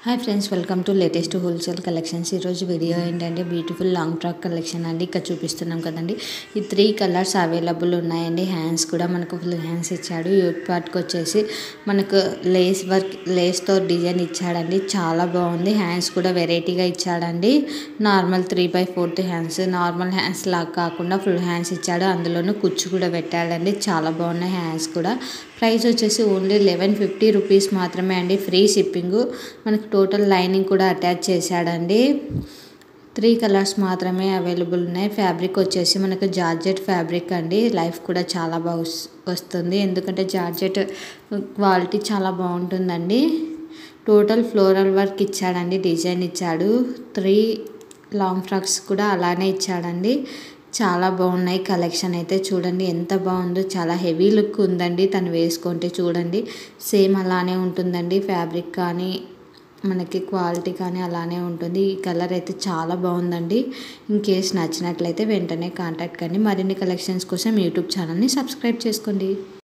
Hi friends, welcome to latest wholesale collections. ఈరోజు video ఏంటంటే beautiful long frock collection అండి. ఇక్కడ చూపిస్తున్నాం కదండి. ఈ 3 కలర్స్ అవైలబుల్ ఉన్నాయండి. హ్యాండ్స్ కూడా మనకు ఫుల్ హ్యాండ్స్ ఇచ్చాడు. యూట్ పార్ట్కి వచ్చేసి మనకు లేస్తో డిజైన్ ఇచ్చాడండి. చాలా బాగుంది. హ్యాండ్స్ కూడా వెరైటీగా ఇచ్చాడండి. నార్మల్ 3/4 హ్యాండ్స్, నార్మల్ హ్యాండ్స్ లాగా కాకుండా ఫుల్ హ్యాండ్స్ ఇచ్చాడు. అందులోనూ కుచ్చు కూడా పెట్టాడండి. చాలా బాగున్నాయి హ్యాండ్స్ కూడా. ప్రైస్ వచ్చేసి ఓన్లీ 1150 రూపీస్ మాత్రమే అండి. Free shipping. మనకు టోటల్ లైనింగ్ కూడా అటాచ్ చేశాడండి. 3 కలర్స్ మాత్రమే అవైలబుల్ ఉన్నాయి. ఫ్యాబ్రిక్ వచ్చేసి మనకు జార్జెట్ ఫ్యాబ్రిక్ అండి. లైఫ్ కూడా చాలా బాగా వస్తుంది, ఎందుకంటే జార్జెట్ క్వాలిటీ చాలా బాగుంటుందండి. టోటల్ ఫ్లోరల్ వర్క్ ఇచ్చాడండి, డిజైన్ ఇచ్చాడు. 3 లాంగ్ ఫ్రాక్స్ కూడా అలానే ఇచ్చాడండి. చాలా బాగున్నాయి. కలెక్షన్ అయితే చూడండి ఎంత బాగుందో. చాలా హెవీ లుక్ ఉందండి. తను వేసుకుంటే చూడండి సేమ్ అలానే ఉంటుందండి. ఫ్యాబ్రిక్ కానీ మనకి క్వాలిటీ కానీ అలానే ఉంటుంది. ఈ కలర్ అయితే చాలా బాగుందండి. ఇన్ కేస్ నచ్చినట్లయితే వెంటనే కాంటాక్ట్ కండి. మరిన్ని కలెక్షన్స్ కోసం యూట్యూబ్ ఛానల్ని సబ్స్క్రైబ్ చేసుకోండి.